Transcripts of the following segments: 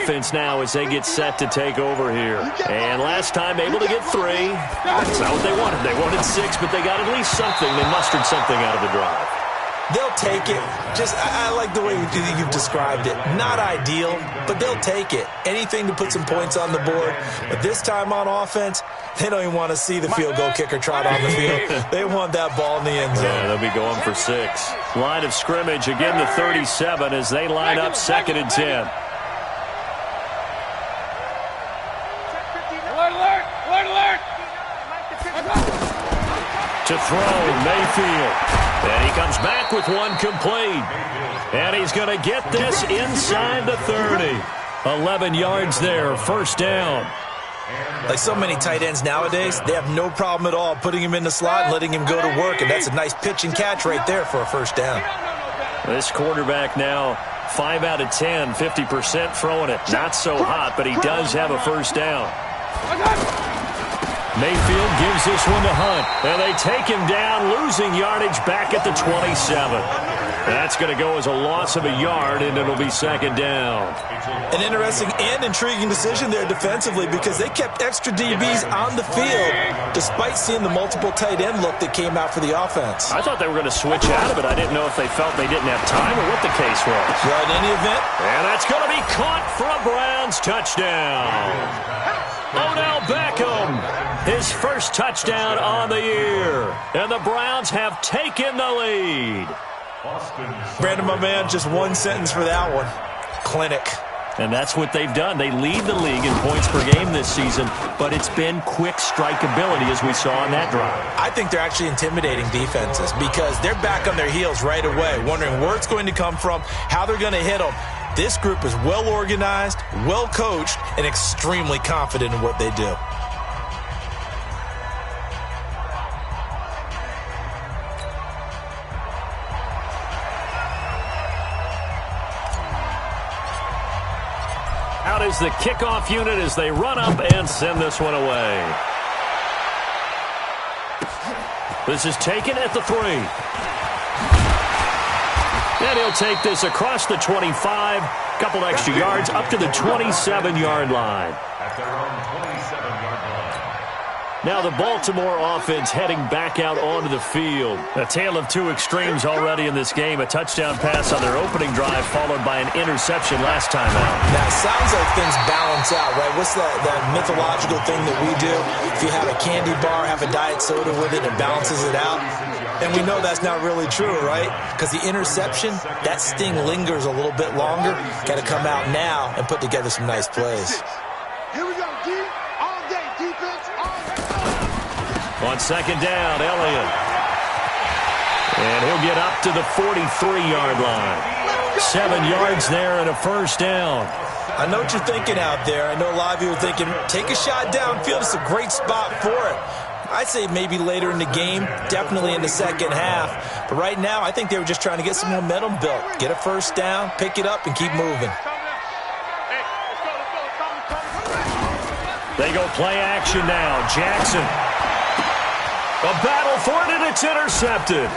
offense now as they get set to take over here. And last time able to get 3. That's not what they wanted. They wanted 6, but they got at least something. They mustered something out of the drive. They'll take it. I like the way you've described it. Not ideal, but they'll take it. Anything to put some points on the board. But this time on offense, they don't even want to see the field goal kicker trot on the field. They want that ball in the end zone. Yeah, they'll be going for 6. Line of scrimmage again to 37 as they line up 2nd and 10. To throw, Mayfield. And he comes back with one complete. And he's going to get this inside the 30. 11 yards there, 1st down. Like so many tight ends nowadays, they have no problem at all putting him in the slot and letting him go to work. And that's a nice pitch and catch right there for a 1st down. This quarterback now 5 out of 10, 50% throwing it. Not so hot, but he does have a 1st down. Mayfield gives this one to Hunt, and they take him down, losing yardage back at the 27. That's going to go as a loss of a yard, and it'll be 2nd down. An interesting and intriguing decision there defensively because they kept extra DBs on the field despite seeing the multiple tight end look that came out for the offense. I thought they were going to switch out of it. I didn't know if they felt they didn't have time or what the case was. Yeah, in any event. And that's going to be caught for a Browns touchdown. Odell Beckham, his 1st touchdown on the year. And the Browns have taken the lead. Brandon, my man, just one sentence for that one. Clinic. And that's what they've done. They lead the league in points per game this season, but it's been quick strikeability as we saw on that drive. I think they're actually intimidating defenses because they're back on their heels right away, wondering where it's going to come from, how they're going to hit them. This group is well organized, well coached, and extremely confident in what they do. Out is the kickoff unit as they run up and send this one away. This is taken at the 3. And he'll take this across the 25, couple extra yards up to the 27-yard line. Now the Baltimore offense heading back out onto the field. A tale of 2 extremes already in this game. A touchdown pass on their opening drive followed by an interception last time out. Now, it sounds like things balance out, right? What's that mythological thing that we do? If you have a candy bar, have a diet soda with it, it balances it out. And we know that's not really true, right? Because the interception, that sting lingers a little bit longer. Got to come out now and put together some nice plays. Here we go, D. All day, defense, all day. On 2nd down, Elliott. And he'll get up to the 43-yard line. 7 yards there and a 1st down. I know what you're thinking out there. I know a lot of you are thinking, take a shot downfield. It's a great spot for it. I'd say maybe later in the game, definitely in the 2nd half. But right now, I think they were just trying to get some momentum built. Get a 1st down, pick it up, and keep moving. They go play action now. Jackson. A battle for it, and it's intercepted.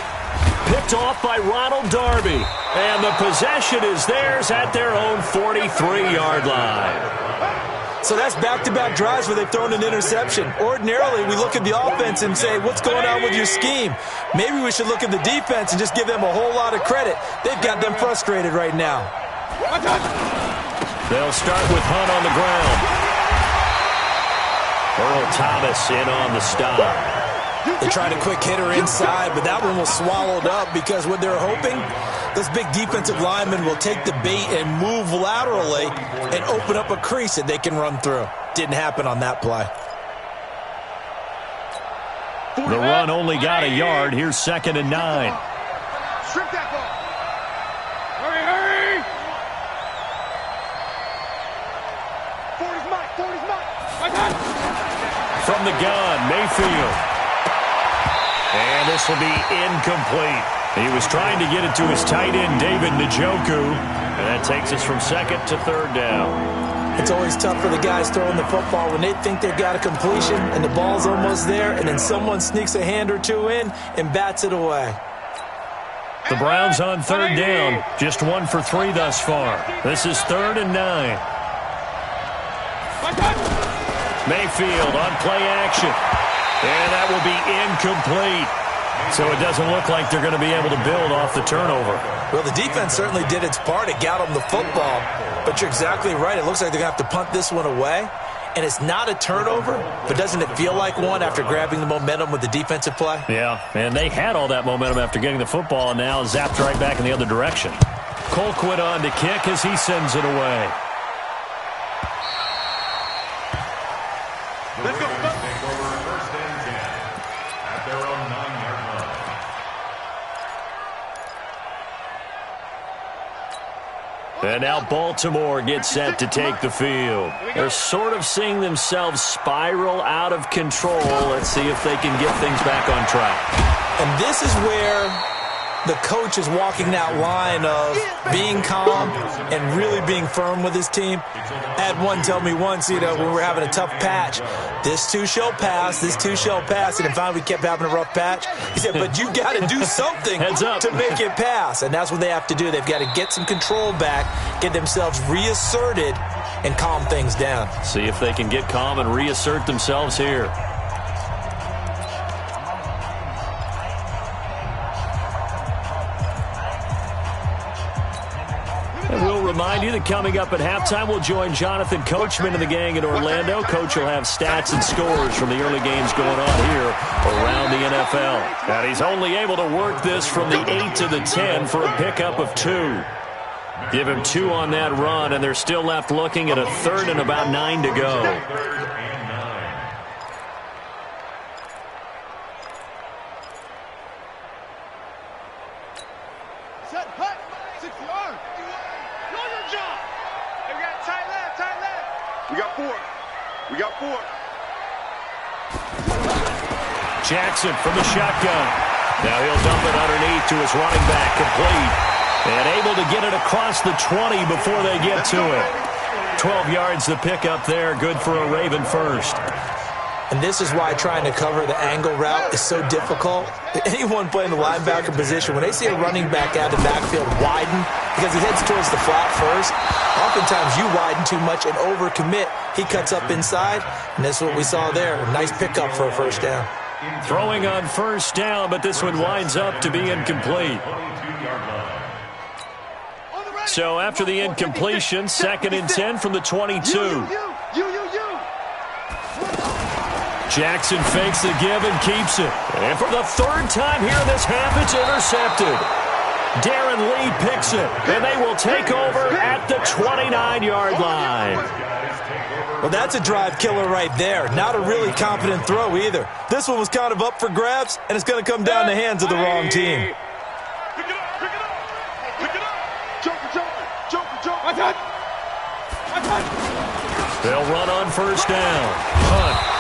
Picked off by Ronald Darby. And the possession is theirs at their own 43-yard line. So that's back-to-back drives where they've thrown an interception. Ordinarily, we look at the offense and say, what's going on with your scheme? Maybe we should look at the defense and just give them a whole lot of credit. They've got them frustrated right now. They'll start with Hunt on the ground. Earl Thomas in on the stop. They tried a quick hitter inside, but that one was swallowed up because what they're hoping, those big defensive linemen will take the bait and move laterally and open up a crease that they can run through. Didn't happen on that play. The run only got a yard. Here's 2nd and 9. Strip that ball. Hurry, hurry. 40's Mike, 40's Mike. From the gun, Mayfield. And this will be incomplete. He was trying to get it to his tight end, David Njoku. And that takes us from 2nd to 3rd down. It's always tough for the guys throwing the football when they think they've got a completion and the ball's almost there, and then someone sneaks a hand or two in and bats it away. The Browns on 3rd down. Just 1 for 3 thus far. This is 3rd and 9. Mayfield on play action. And that will be incomplete. So it doesn't look like they're going to be able to build off the turnover. Well, the defense certainly did its part. It got them the football. But you're exactly right. It looks like they're going to have to punt this one away. And it's not a turnover, but doesn't it feel like one after grabbing the momentum with the defensive play? Yeah, and they had all that momentum after getting the football and now zapped right back in the other direction. Colquitt on to kick as he sends it away. Let's go. And now Baltimore gets set to take the field. They're sort of seeing themselves spiral out of control. Let's see if they can get things back on track. And this is where the coach is walking that line of being calm and really being firm with his team. I had one tell me once, when we were having a tough patch, this too shall pass, this too shall pass. And finally we kept having a rough patch. He said, but you got to do something to make it pass. And that's what they have to do. They've got to get some control back, get themselves reasserted, and calm things down. See if they can get calm and reassert themselves here. And we'll remind you that coming up at halftime, we'll join Jonathan Coachman and the gang in Orlando. Coach will have stats and scores from the early games going on here around the NFL. And he's only able to work this from the 8 to the 10 for a pickup of 2. Give him 2 on that run, and they're still left looking at a third and about 9 to go. Jackson from the shotgun. Now he'll dump it underneath to his running back, complete. And able to get it across the 20 before they get to it. 12 yards the pickup there, good for a Raven first. And this is why trying to cover the angle route is so difficult. Anyone playing the linebacker position, when they see a running back out of the backfield widen, because he heads towards the flat first, oftentimes you widen too much and overcommit. He cuts up inside, and that's what we saw there. Nice pickup for a first down. Throwing on first down, but this one winds up to be incomplete. So after the incompletion, 2nd and 10 from the 22. Jackson fakes the give and keeps it. And for the 3rd time here in this half, it's intercepted. Darren Lee picks it, and they will take over at the 29-yard line. Well, that's a drive killer right there. Not a really confident throw either. This one was kind of up for grabs, and it's going to come down the hands of the wrong team. Pick it up, pick it up, pick it up. Joker. They'll run on first down. Hunt.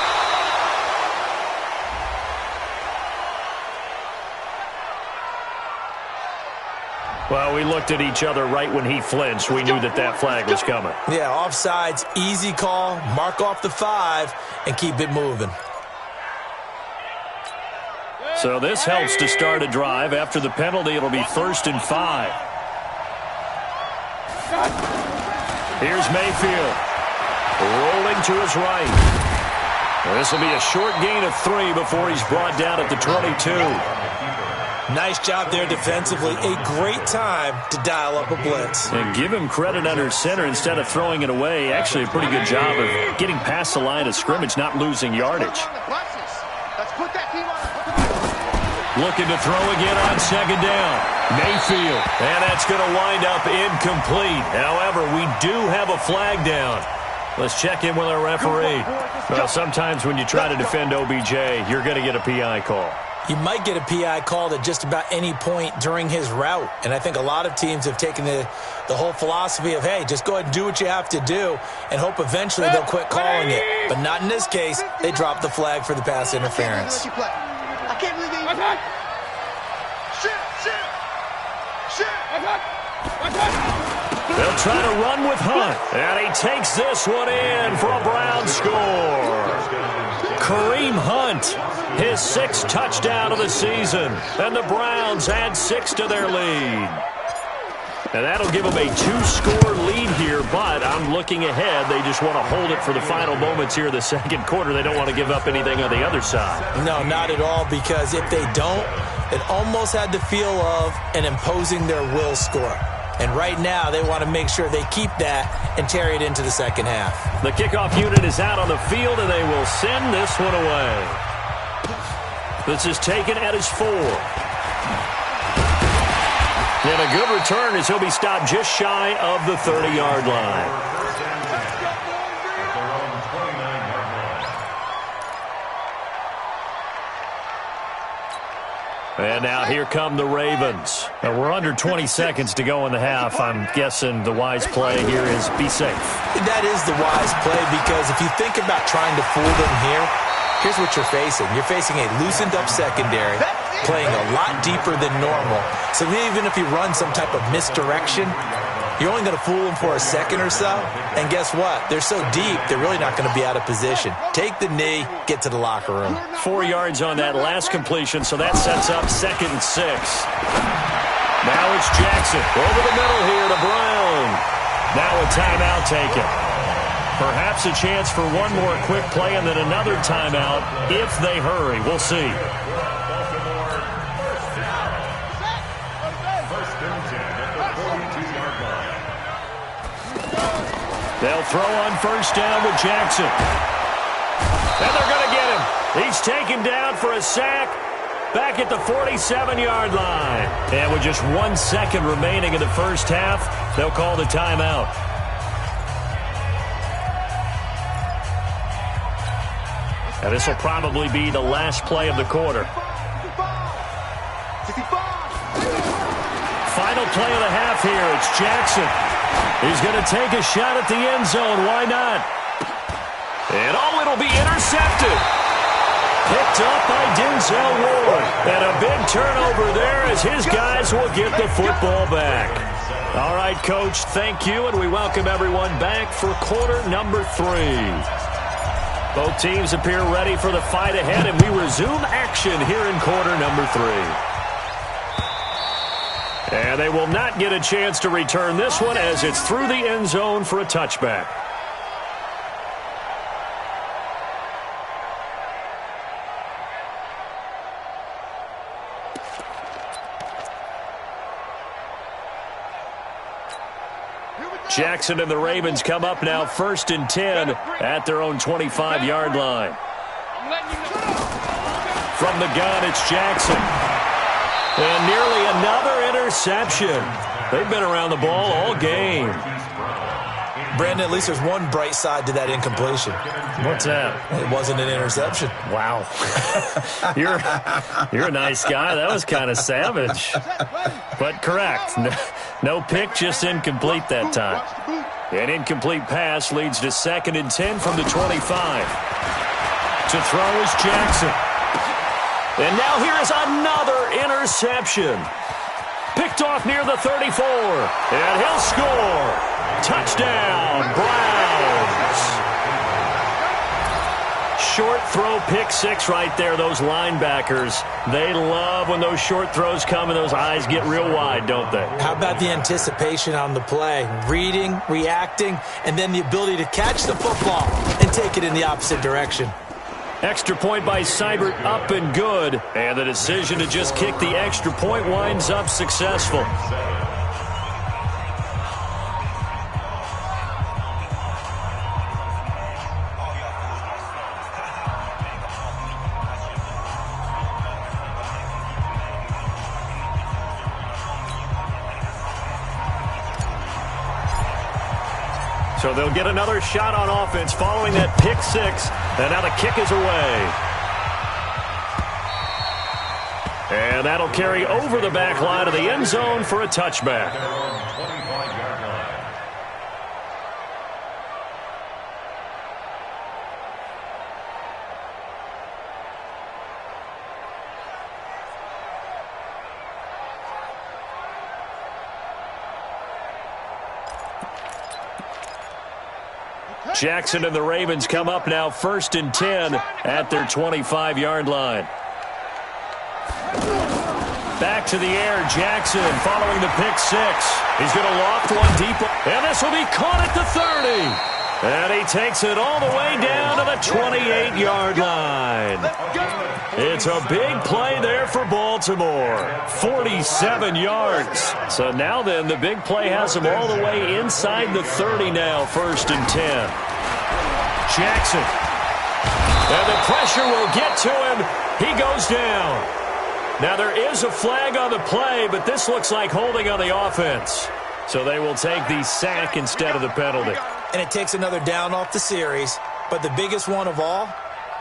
Well, we looked at each other right when he flinched. We knew that that flag was coming. Yeah, offsides, easy call, mark off the 5, and keep it moving. So this helps to start a drive. After the penalty, it'll be 1st and 5. Here's Mayfield. Rolling to his right. This will be a short gain of 3 before he's brought down at the 22. Nice job there defensively. A great time to dial up a blitz. And give him credit under center instead of throwing it away. Actually, a pretty good job of getting past the line of scrimmage, not losing yardage. Looking to throw again on 2nd down. Mayfield. And that's going to wind up incomplete. However, we do have a flag down. Let's check in with our referee. Well, sometimes when you try to defend OBJ, you're going to get a PI call. You might get a PI called at just about any point during his route. And I think a lot of teams have taken the whole philosophy of, hey, just go ahead and do what you have to do and hope eventually they'll quit calling it. But not in this case. They dropped the flag for the pass interference. I can't believe they... They'll try to run with Hunt. And he takes this one in for a Brown score. Kareem Hunt, his 6th touchdown of the season. And the Browns add 6 to their lead. And that'll give them a 2-score lead here, but I'm looking ahead. They just want to hold it for the final moments here in the second quarter. They don't want to give up anything on the other side. No, not at all, because if they don't, it almost had the feel of an imposing their will score. And right now, they want to make sure they keep that and carry it into the second half. The kickoff unit is out on the field, and they will send this one away. This is taken at his 4. And a good return as he'll be stopped just shy of the 30-yard line. And now here come the Ravens. We're under 20 seconds to go in the half. I'm guessing the wise play here is be safe. That is the wise play, because if you think about trying to fool them here, here's what you're facing. You're facing a loosened up secondary, playing a lot deeper than normal. So even if you run some type of misdirection, you're only going to fool them for a second or so. And guess what? They're so deep, they're really not going to be out of position. Take the knee, get to the locker room. 4 yards on that last completion, so that sets up 2nd and 6. Now it's Jackson over the middle here to Brown. Now a timeout taken. Perhaps a chance for one more quick play and then another timeout if they hurry. We'll see. They'll throw on first down with Jackson. And they're going to get him. He's taken down for a sack back at the 47-yard line. And with just 1 second remaining in the first half, they'll call the timeout. And this will probably be the last play of the quarter. Final play of the half here. It's Jackson. He's going to take a shot at the end zone. Why not? And it'll be intercepted. Picked up by Denzel Ward. And a big turnover there as his guys will get the football back. All right, Coach, thank you, and we welcome everyone back for quarter number 3. Both teams appear ready for the fight ahead, and we resume action here in quarter number 3. And they will not get a chance to return this one as it's through the end zone for a touchback. Jackson and the Ravens come up now 1st and 10 at their own 25-yard line. From the gun, it's Jackson. And nearly another interception. They've been around the ball all game. Brandon, at least there's one bright side to that incompletion. What's that? It wasn't an interception. Wow. You're a nice guy. That was kind of savage. But correct. No pick, just incomplete that time. An incomplete pass leads to 2nd and 10 from the 25. To throw is Jackson. And now here is another interception. Picked off near the 34. And he'll score. Touchdown, Browns. Short throw, pick 6 right there. Those linebackers, they love when those short throws come and those eyes get real wide, don't they? How about the anticipation on the play? Reading, reacting, and then the ability to catch the football and take it in the opposite direction. Extra point by Seibert, up and good. And the decision to just kick the extra point winds up successful. So they'll get another shot on offense following that pick 6. And now the kick is away. And that'll carry over the back line of the end zone for a touchback. Jackson and the Ravens come up now 1st and 10 at their 25-yard line. Back to the air, Jackson following the pick six. He's going to loft one deep, and this will be caught at the 30. And he takes it all the way down to the 28-yard line. It's a big play there for Baltimore. 47 yards. So now then, the big play has him all the way inside the 30 now, 1st and 10. Jackson. And the pressure will get to him. He goes down. Now there is a flag on the play, but this looks like holding on the offense. So they will take the sack instead of the penalty. And it takes another down off the series. But the biggest one of all,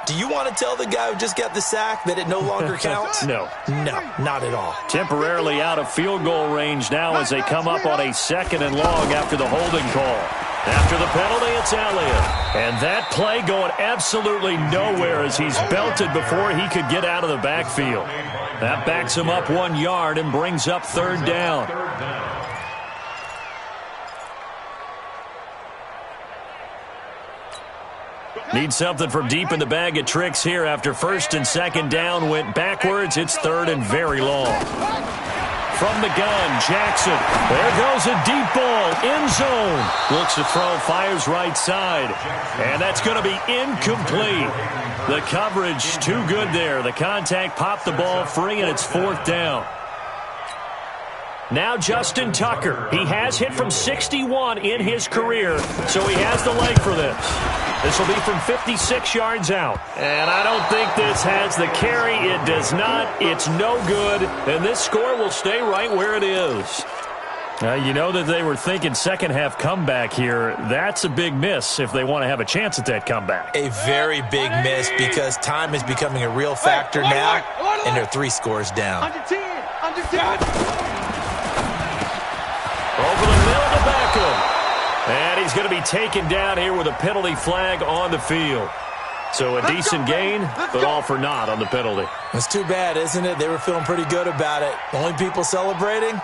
do you want to tell the guy who just got the sack that it no longer counts? No. No, not at all. Temporarily out of field goal range now as they come up on a 2nd and long after the holding call. After the penalty, it's Elliott. And that play going absolutely nowhere as he's belted before he could get out of the backfield. That backs him up 1 yard and brings up 3rd down. Need something from deep in the bag of tricks here after 1st and 2nd down went backwards. It's 3rd and very long. From the gun, Jackson. There goes a deep ball, end zone. Looks to throw, fires right side. And that's going to be incomplete. The coverage too good there. The contact popped the ball free, and it's 4th down. Now Justin Tucker. He has hit from 61 in his career, so he has the leg for this. This will be from 56 yards out. And I don't think this has the carry. It does not. It's no good. And this score will stay right where it is. You know that they were thinking second half comeback here. That's a big miss if they want to have a chance at that comeback. A very big miss because time is becoming a real factor now, and they're 3 scores down. Under 10. Under 10. Over the middle to Beckham. And he's going to be taken down here with a penalty flag on the field. So a decent gain, but all for naught on the penalty. It's too bad, isn't it? They were feeling pretty good about it. The only people celebrating,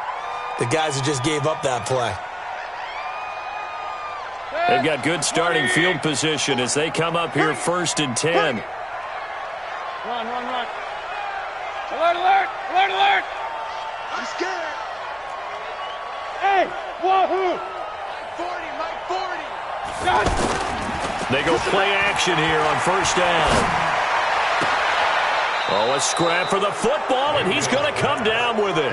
the guys who just gave up that play. They've got good starting field position as they come up here 1st and 10. Run. Alert, alert, alert, alert. I'm scared. Hey, wahoo. 40, Mike, 40. God. They go play action here on 1st down. Oh, a scrap for the football, and he's going to come down with it.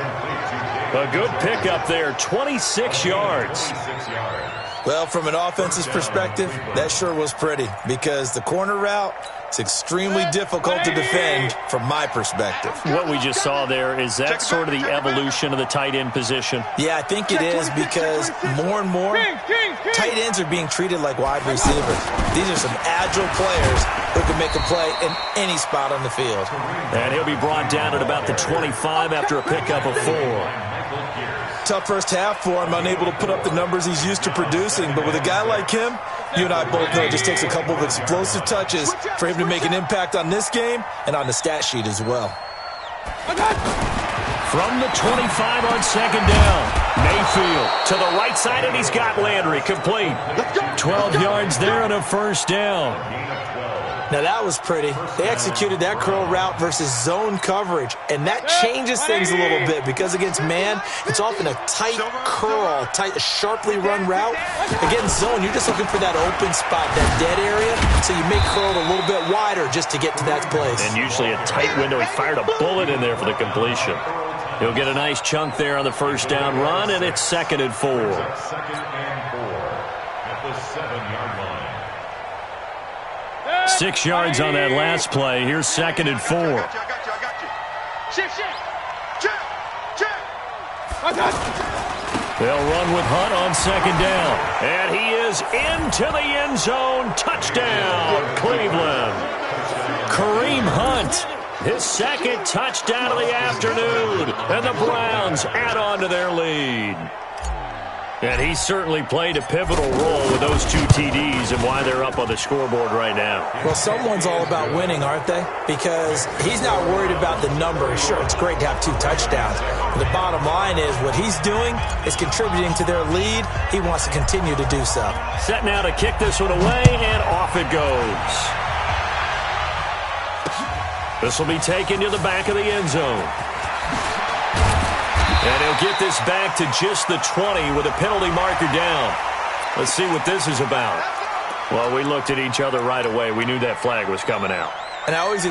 A good pickup there, 26 yards. Well, from an offensive perspective, that sure was pretty because the corner route, it's extremely difficult to defend from my perspective. What we just saw there, is that sort of the evolution of the tight end position? Yeah, I think it is because more and more tight ends are being treated like wide receivers. These are some agile players who can make a play in any spot on the field. And he'll be brought down at about the 25 after a pickup of 4. Tough first half for him, unable to put up the numbers he's used to producing. But with a guy like him, you and I both know it just takes a couple of explosive touches for him to make an impact on this game and on the stat sheet as well. From the 25 on 2nd down, Mayfield to the right side, and he's got Landry complete. 12 yards there and a 1st down. Now that was pretty. They executed that curl route versus zone coverage, and that changes things a little bit because against man, it's often a tight curl, a sharply run route. Against zone, you're just looking for that open spot, that dead area, so you make curl a little bit wider just to get to that place. And usually a tight window. He fired a bullet in there for the completion. He'll get a nice chunk there on the 1st down run, and it's 2nd and 4. At the 7-yard line. 6 yards on that last play. Here's 2nd and 4. I got you. Shift. Check. They'll run with Hunt on 2nd down. And he is into the end zone. Touchdown, Cleveland. Kareem Hunt, his 2nd touchdown of the afternoon. And the Browns add on to their lead. And he certainly played a pivotal role with those 2 TDs and why they're up on the scoreboard right now. Well, someone's all about winning, aren't they? Because he's not worried about the numbers. Sure, it's great to have 2 touchdowns. But the bottom line is what he's doing is contributing to their lead. He wants to continue to do so. Set now to kick this one away, and off it goes. This will be taken to the back of the end zone. And he'll get this back to just the 20 with a penalty marker down. Let's see what this is about. Well, we looked at each other right away. We knew that flag was coming out. And I always